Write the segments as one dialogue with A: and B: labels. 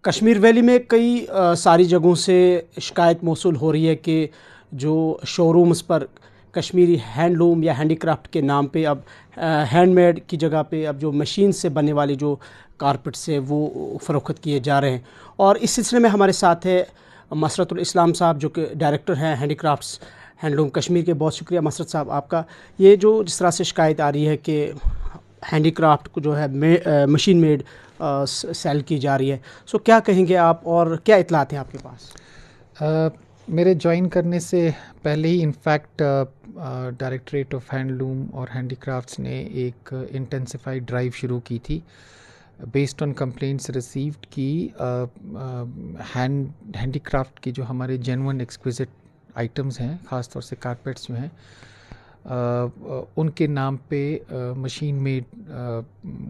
A: Kashmir valley में कई सारी जगहों से शिकायत मौसूल हो रही है कि जो शोरूम्स पर कश्मीरी हैंडलूम या हैंडीक्राफ्ट के नाम पे अब हैंडमेड की जगह पे अब जो मशीन से बनने वाली जो कारपेट्स है वो फ़रोख्त किए जा रहे हैं। और इस सिलसिले में हमारे साथ है मसरतुल इस्लाम साहब जो कि डायरेक्टर हैं हैंडीक्राफ्ट्स हैंडलूम कश्मीर के। बहुत शुक्रिया मसरत साहब आपका। ये जो जिस तरह से शिकायत आ रही है कि हैंडीक्राफ्ट को जो है मशीन मेड सेल की जा रही है, सो क्या कहेंगे आप और क्या इतलात हैं आपके पास?
B: मेरे ज्वाइन करने से पहले ही इनफैक्ट डायरेक्टरेट ऑफ हैंडलूम और हैंडीक्राफ्ट्स ने एक इंटेंसिफाइड ड्राइव शुरू की थी बेस्ड ऑन कंप्लेंट्स रिसीव्ड की हैंडीक्राफ्ट की जो हमारे जेन्युइन एक्सक्विजिट आइटम्स हैं, ख़ास तौर से कारपेट्स जो हैं उनके नाम पे मशीन मेड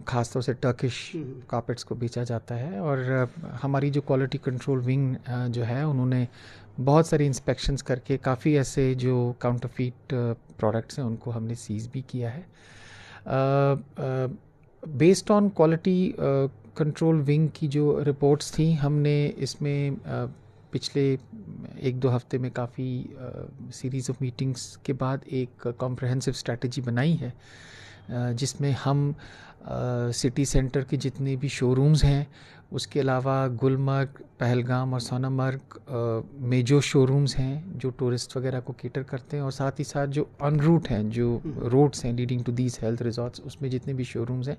B: ख़ास तौर से टर्किश कारपेट्स को बेचा जाता है। और हमारी जो क्वालिटी कंट्रोल विंग जो है उन्होंने बहुत सारी इंस्पेक्शंस करके काफ़ी ऐसे जो काउंटरफीट प्रोडक्ट्स हैं उनको हमने सीज भी किया है। Based on quality control wing की जो रिपोर्ट्स थी, हमने इसमें पिछले 1-2 हफ्ते में काफ़ी सीरीज़ ऑफ मीटिंग्स के बाद एक कॉम्प्रहेंसिव स्ट्रैटेजी बनाई है जिसमें हम सिटी सेंटर के जितने भी शोरूम्स हैं, उसके अलावा गुलमर्ग, पहलगाम और सोनामर्ग में जो शोरूम्स हैं जो टूरिस्ट वगैरह को केटर करते हैं, और साथ ही साथ जो अन रूट हैं, जो रोड्स हैं leading to these health resorts, उसमें जितने भी शोरूम्स हैं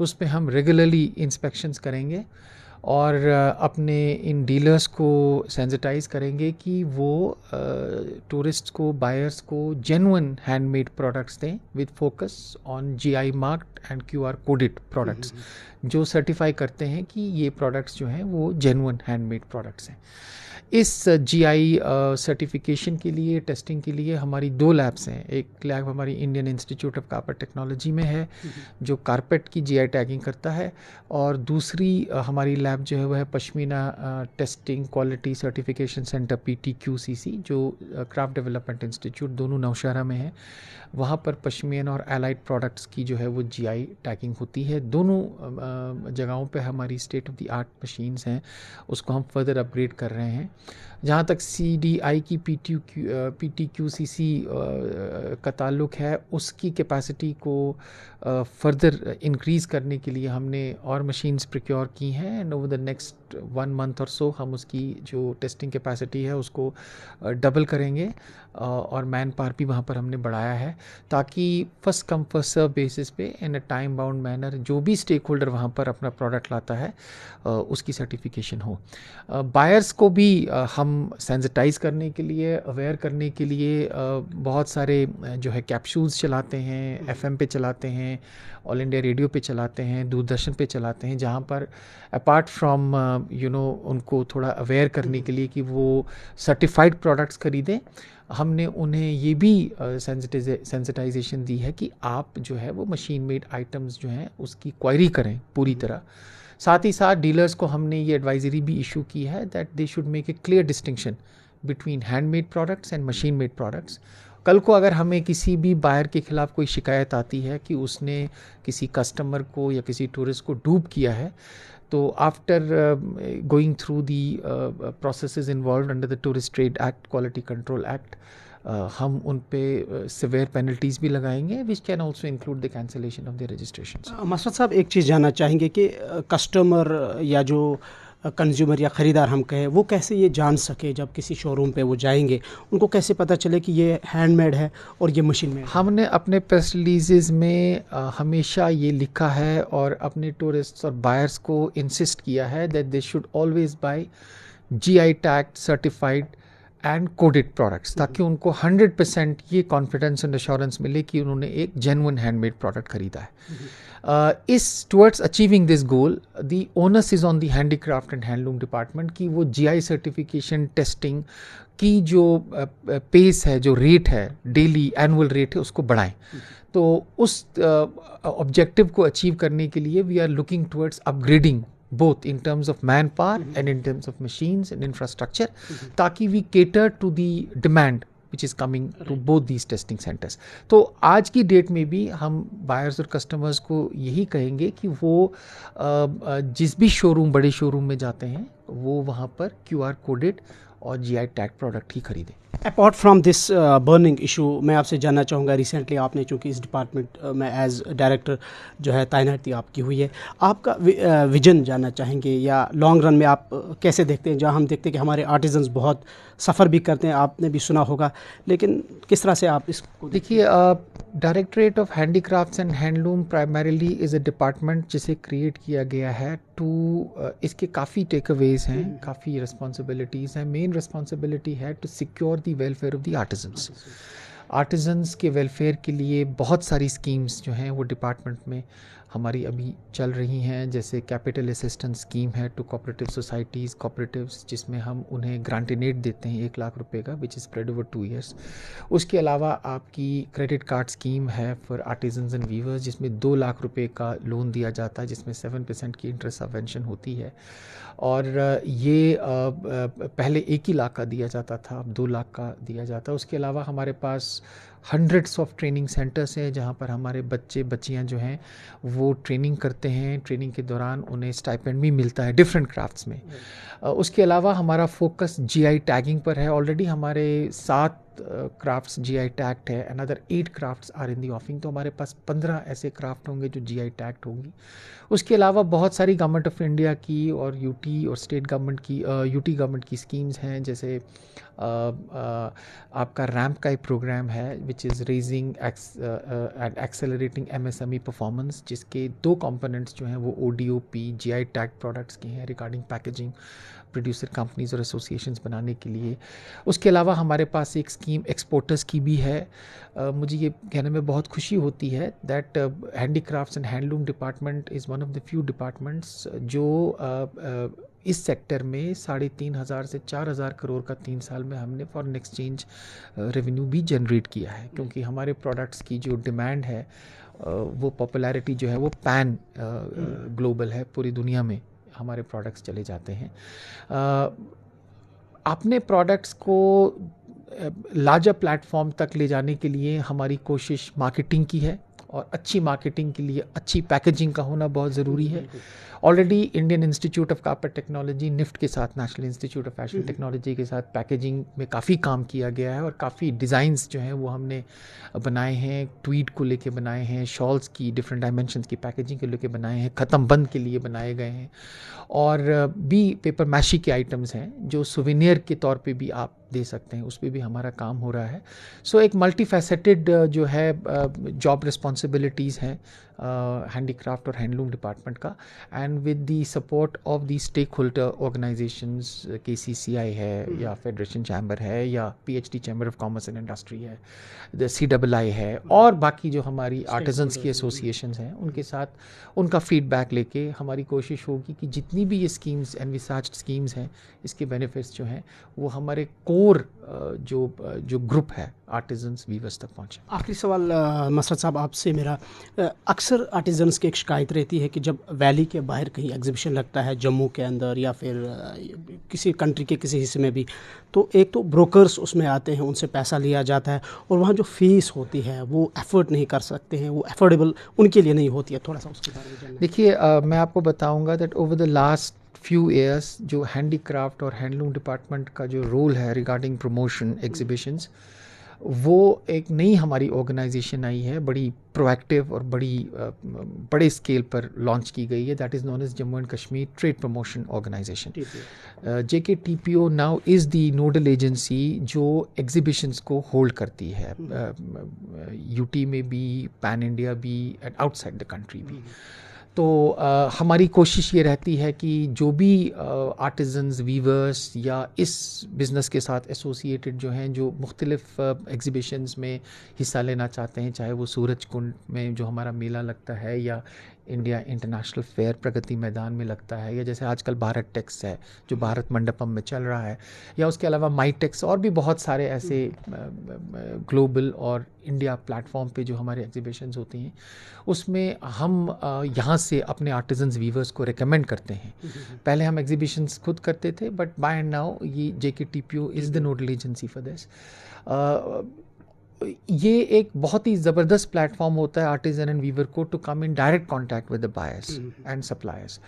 B: उस पे हम रेगुलरली इंस्पेक्शंस करेंगे और अपने इन डीलर्स को सेंसिटाइज करेंगे कि वो टूरिस्ट्स को, बायर्स को जेन्युइन हैंडमेड प्रोडक्ट्स दें with focus on GI marked and QR coded products जो सर्टिफाई करते हैं कि ये प्रोडक्ट्स जो हैं वो जेन्युइन हैंडमेड प्रोडक्ट्स हैं। इस जीआई सर्टिफिकेशन के लिए, टेस्टिंग के लिए हमारी 2 लैब्स हैं। एक लैब हमारी Indian Institute of carpet technology में है जो कारपेट की जीआई टैगिंग करता है, और दूसरी हमारी लैब जो है वह है pashmina testing quality certification centre PTQCC जो क्राफ्ट डेवलपमेंट इंस्टीट्यूट दोनों नौशहरा में है। वहाँ पर पश्मीना और एलाइड प्रोडक्ट्स की जो है वो जीआई टैगिंग होती है। दोनों जगहों पे हमारी state of the art machines हैं, उसको हम फर्दर अपग्रेड कर रहे हैं। जहाँ तक CDI की PTQCC का ताल्लुक़ है, उसकी कैपेसिटी को फर्दर इंक्रीज़ करने के लिए हमने और मशीन्स प्रोक्योर की हैं, and over the next 1 month और सो हम उसकी जो टेस्टिंग कैपेसिटी है उसको डबल करेंगे, और मैन पावर भी वहाँ पर हमने बढ़ाया है ताकि first come first serve basis पे in a time bound manner जो भी स्टेक होल्डर वहाँ पर अपना प्रोडक्ट लाता है उसकी सर्टिफिकेशन हो। बायर्स को भी हम सेंसिटाइज करने के लिए, अवेयर करने के लिए बहुत सारे जो है कैप्सूल्स चलाते हैं, FM पे चलाते हैं, ऑल इंडिया रेडियो पे चलाते हैं, दूरदर्शन पे चलाते हैं, जहाँ पर अपार्ट फ्रॉम उनको थोड़ा अवेयर करने के लिए कि वो सर्टिफाइड प्रोडक्ट्स खरीदें, हमने उन्हें ये भी सेंसिटाइजेशन दी है कि आप जो है वो मशीन मेड आइटम्स जो हैं उसकी क्वायरी करें पूरी तरह। साथ ही साथ डीलर्स को हमने ये एडवाइजरी भी इशू की है that they should make a clear distinction between handmade products and machine made products. कल को अगर हमें किसी भी बायर के खिलाफ कोई शिकायत आती है कि उसने किसी कस्टमर को या किसी टूरिस्ट को डूप किया है, तो after going through the processes involve under the tourist trade act, quality control act, हम उन पे सिवियर पेनल्टीज़ भी लगाएंगे which can also include the cancellation of the registration.
A: Masrat साहब, एक चीज़ जानना चाहेंगे कि कस्टमर या जो कंज्यूमर या ख़रीदार हम कहें, वो कैसे ये जान सके जब किसी शोरूम पे वो जाएंगे, उनको कैसे पता चले कि ये हैंडमेड है और ये मशीन मेड है?
B: हमने अपने प्रेस रिलीज़ में हमेशा ये लिखा है और अपने टूरिस्ट्स और बायर्स को इंसिस्ट किया है that they should always buy GI tagged certified and coded products, ताकि उनको 100% ये कॉन्फिडेंस एंड एश्योरेंस मिले कि उन्होंने एक जेन्युइन हैंडमेड प्रोडक्ट खरीदा है। इस towards achieving this goal the onus is on the handicraft and handloom department की वो GI सर्टिफिकेशन टेस्टिंग की जो पेस है, जो रेट है, डेली एनुअल रेट है, उसको बढ़ाएं। तो उस ऑब्जेक्टिव को अचीव करने के लिए we are looking towards upgrading both in terms of manpower and in terms of machines and infrastructure, ताकि we cater to the demand which is coming to both these testing centres. तो आज की date में भी हम buyers और customers को यही कहेंगे कि वो जिस भी शोरूम, बड़े शोरूम में जाते हैं, वो वहाँ पर QR कोडेड और GI टैग प्रोडक्ट ही खरीदें।
A: Apart from this burning issue, मैं आपसे जानना चाहूँगा, रिसेंटली आपने चूँकि इस डिपार्टमेंट में एज डायरेक्टर जो है तैनाती आपकी हुई है, आपका विजन जानना चाहेंगे या लॉन्ग रन में आप कैसे देखते हैं? जहाँ हम देखते हैं कि हमारे आर्टिजन्स बहुत सफ़र भी करते हैं, आपने भी सुना होगा, लेकिन किस तरह से आप इसको
B: देखिए, directorate of handicrafts and handloom primarily is a department जिसे क्रिएट किया गया है टू इसके काफ़ी टेकअवेज हैं, काफ़ी रिस्पॉन्सिबिलिटीज़ हैं। मेन रिस्पॉन्सिबिलिटी है to secure the welfare of the artisans. Artisans के वेलफेयर के लिए बहुत सारी स्कीम्स जो हैं वो डिपार्टमेंट में हमारी अभी चल रही हैं, जैसे कैपिटल असिस्टेंस स्कीम है टू कोऑपरेटिव सोसाइटीज़, कोऑपरेटिव्स, जिसमें हम उन्हें ग्रांटिनेट देते हैं 1 लाख रुपए का, which is spread over 2 years. उसके अलावा आपकी क्रेडिट कार्ड स्कीम है फॉर आर्टिजन्स एंड वीवर्स, जिसमें 2 लाख रुपए का लोन दिया जाता है, जिसमें 7% की इंटरेस्ट सबवेंशन होती है। और ये पहले 1 ही लाख का दिया जाता था, अब 2 लाख का दिया जाता है। उसके अलावा हमारे पास हंड्रेड्स ऑफ ट्रेनिंग सेंटर्स हैं जहाँ पर हमारे बच्चे बच्चियाँ जो हैं वो ट्रेनिंग करते हैं। ट्रेनिंग के दौरान उन्हें स्टाइपेंड भी मिलता है डिफरेंट क्राफ्ट्स में। उसके अलावा हमारा फोकस GI टैगिंग पर है। ऑलरेडी हमारे 7 क्राफ्ट्स GI टैग्ड है, अनदर 8 क्राफ्ट्स आर इन दी ऑफिंग। तो हमारे पास 15 ऐसे क्राफ्ट होंगे जो GI टैग्ड होंगी। उसके अलावा बहुत सारी गवर्नमेंट ऑफ इंडिया की और UT और स्टेट गवर्नमेंट की UT गवर्नमेंट की स्कीम्स हैं, जैसे आपका रैम्प का एक प्रोग्राम है which is raising and accelerating MSME performance, जिसके 2 कंपोनेंट्स जो हैं वो ODOP GI टैग प्रोडक्ट्स के हैं रिगार्डिंग पैकेजिंग, प्रोड्यूसर कंपनीज और एसोसिएशंस बनाने के लिए। उसके अलावा हमारे पास एक स्कीम एक्सपोर्टर्स की भी है। मुझे ये कहने में बहुत खुशी होती है that handicrafts and handloom department is one of the few departments जो इस सेक्टर में 3,500 से 4,000 करोड़ का 3 साल में हमने फॉरेन एक्सचेंज रेवेन्यू भी जनरेट किया है, क्योंकि हमारे प्रोडक्ट्स की जो डिमांड है वो पॉपुलैरिटी जो है वो पैन ग्लोबल है, पूरी दुनिया में हमारे प्रोडक्ट्स चले जाते हैं। अपने प्रोडक्ट्स को लार्जर प्लेटफॉर्म तक ले जाने के लिए हमारी कोशिश मार्केटिंग की है, और अच्छी मार्केटिंग के लिए अच्छी पैकेजिंग का होना बहुत ज़रूरी है। Already Indian Institute of Carpet Technology NIFT के साथ, National Institute of Fashion Technology के साथ पैकेजिंग में काफ़ी काम किया गया है, और काफ़ी डिज़ाइंस जो हैं वो हमने बनाए हैं। ट्वीड को लेके बनाए हैं, शॉल्स की डिफरेंट डायमेंशंस की पैकेजिंग के लेके बनाए हैं, ख़त्म बंद के लिए बनाए गए हैं, और भी पेपर मैशी के आइटम्स हैं जो सुवेनियर के तौर पे भी आप दे सकते हैं, उस पर भी हमारा काम हो रहा है। सो एक मल्टीफैसेटेड जो है जॉब रिस्पॉन्सिबिलिटीज़ हैं हैंडीक्राफ्ट और हैंडलूम डिपार्टमेंट का, and with the support of the stake holder organisations, KCCI है या फेडरेशन चैम्बर है या PhD chamber of commerce and industry है, द CII है, और बाकी जो हमारी आर्टिजन्स की एसोसिएशंस हैं, उनके साथ उनका फीडबैक लेके हमारी कोशिश होगी कि जितनी भी ये स्कीम्स एनविसाज्ड स्कीम्स हैं, इसके बेनिफिट्स जो हैं वो हमारे कोर जो ग्रुप है आर्टिजन्स वीवर्स तक पहुँचे।
A: आखिरी सवाल मसरत साहब आपसे मेरा, अक्सर आर्टिजन्स की एक शिकायत रहती है कि जब वैली के बाहर कहीं एग्जीबिशन लगता है, जम्मू के अंदर या फिर किसी कंट्री के किसी हिस्से में भी, तो एक तो ब्रोकर्स उसमें आते हैं, उनसे पैसा लिया जाता है, और वहाँ जो फ़ीस होती है वो एफर्ट नहीं कर सकते हैं, वो अफोर्डेबल उनके लिए नहीं होती है। थोड़ा सा उसके बारे में जानना।
B: देखिए, मैं आपको बताऊँगा that over the last few years जो हैंडीक्राफ्ट और हैंडलूम डिपार्टमेंट का जो रोल है रिगार्डिंग प्रमोशन एग्जीबिशंस, वो एक नई हमारी ऑर्गेनाइजेशन आई है, बड़ी प्रोएक्टिव और बड़े स्केल पर लॉन्च की गई है, that is known as Jammu and Kashmir trade promotion organisation. JKTPO now is the nodal agency जो एग्जीबिशंस को होल्ड करती है, UT में भी, पैन इंडिया भी, एंड आउटसाइड द कंट्री भी। तो हमारी कोशिश ये रहती है कि जो भी आर्टिजन्स, वीवर्स या इस बिज़नेस के साथ एसोसिएटेड जो हैं, जो मुख्तलिफ एग्ज़िबिशंस में हिस्सा लेना चाहते हैं, चाहे वो सूरज कुंड में जो हमारा मेला लगता है या India international fair Pragati Maidan में लगता है, या जैसे आजकल भारत टेक्स है जो भारत मंडपम में चल रहा है, या उसके अलावा माई टेक्स और भी बहुत सारे ऐसे ग्लोबल और इंडिया प्लेटफॉर्म पे जो हमारे एग्जीबिशंस होती हैं, उसमें हम यहाँ से अपने आर्टिजन्स वीवर्स को रिकमेंड करते हैं। पहले हम एग्जीबिशंस खुद करते थे, बट बाय एंड नाउ ये JKTPO is the nodal agency for this. ये एक बहुत ही ज़बरदस्त प्लेटफॉर्म होता है आर्टिजन एंड वीवर को to come in direct contact with the buyers and suppliers.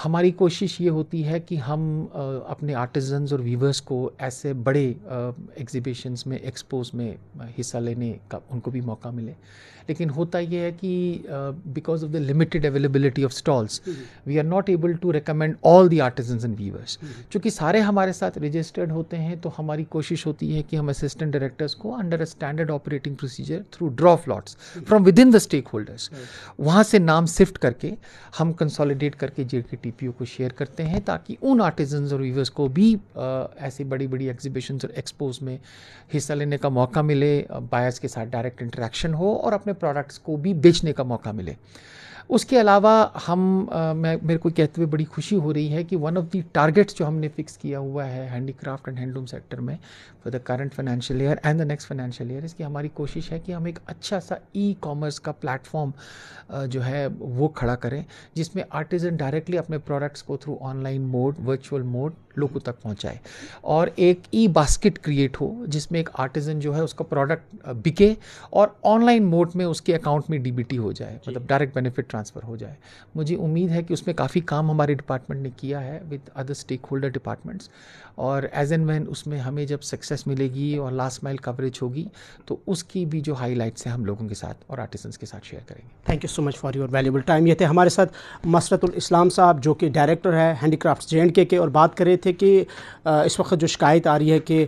B: हमारी कोशिश ये होती है कि हम अपने आर्टिजन्स और वीवर्स को ऐसे बड़े एग्जीबिशंस में, एक्सपोज में हिस्सा लेने का उनको भी मौका मिले। लेकिन होता ये है कि because of the limited availability of stalls we are not able to recommend all the artisans and weavers. चूँकि सारे हमारे साथ रजिस्टर्ड होते हैं, तो हमारी कोशिश होती है कि हम असिस्टेंट डायरेक्टर्स को under a standard operating procedure through draw floats from within the stake holders, वहाँ से नाम सिफ्ट करके हम कंसोलिडेट करके JKTPO को शेयर करते हैं, ताकि उन आर्टिजन्स और वीवर्स को भी ऐसी बड़ी बड़ी एग्जीबिशंस और एक्सपोज में हिस्सा लेने का मौका मिले, बायर्स के साथ डायरेक्ट इंटरेक्शन हो और अपने प्रोडक्ट्स को भी बेचने का मौका मिले। उसके अलावा हम मेरे को कहते हुए बड़ी खुशी हो रही है कि वन ऑफ द टारगेट्स जो हमने फिक्स किया हुआ है हैंडीक्राफ्ट एंड हैंडलूम सेक्टर में for the current financial year and the next financial year, इसकी हमारी कोशिश है कि हम एक अच्छा सा ई-कॉमर्स का प्लेटफॉर्म जो है वो खड़ा करें, जिसमें आर्टिजन डायरेक्टली अपने प्रोडक्ट्स को through online mode, virtual mode लोगों तक पहुंचाए, और एक ई-बास्केट क्रिएट हो जिसमें एक आर्टिजन जो है उसका प्रोडक्ट बिके और ऑनलाइन मोड में उसके अकाउंट में DBT हो जाए, मतलब डायरेक्ट बेनिफिट ट्रांसफ़र हो जाए। मुझे उम्मीद है कि उसमें काफ़ी काम हमारे डिपार्टमेंट ने किया है with other stake holder departments, और एज एंड व्हेन उसमें हमें जब सक्सेस मिलेगी और लास्ट माइल कवरेज होगी, तो उसकी भी जो हाईलाइट्स हैं हम लोगों के साथ और आर्टिजन्स के साथ शेयर करेंगे।
A: Thank you so much for your valuable time. ये थे हमारे साथ मसरतुल इस्लाम साहब, जो कि डायरेक्टर है हैंडीक्राफ्ट्स JNK के, और बात कर रहे थे कि इस वक्त जो शिकायत आ रही है कि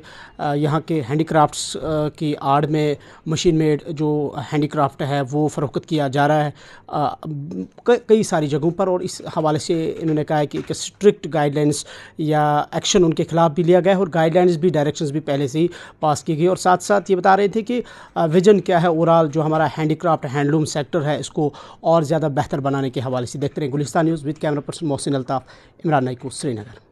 A: यहाँ के हैंडीक्राफ्ट्स की आड़ में मशीन मेड जो हैंडीक्राफ्ट है वो फ़रोख्त किया जा रहा है कई सारी जगहों पर, और इस हवाले से इन्होंने कहा है कि एक स्ट्रिक्ट गाइडलाइंस या एक्शन उनके खिलाफ भी लिया गया है, और गाइडलाइंस भी, डायरेक्शंस भी पहले से ही पास की गई। और साथ साथ ये बता रहे थे कि विजन क्या है ओवरऑल जो हमारा हैंडीक्राफ्ट हैंडलूम सेक्टर है इसको और ज़्यादा बेहतर बनाने के हवाले से। देखते रहे Gulistan news with camera person Mohsin Altaf, Imran Naikoo, Srinagar.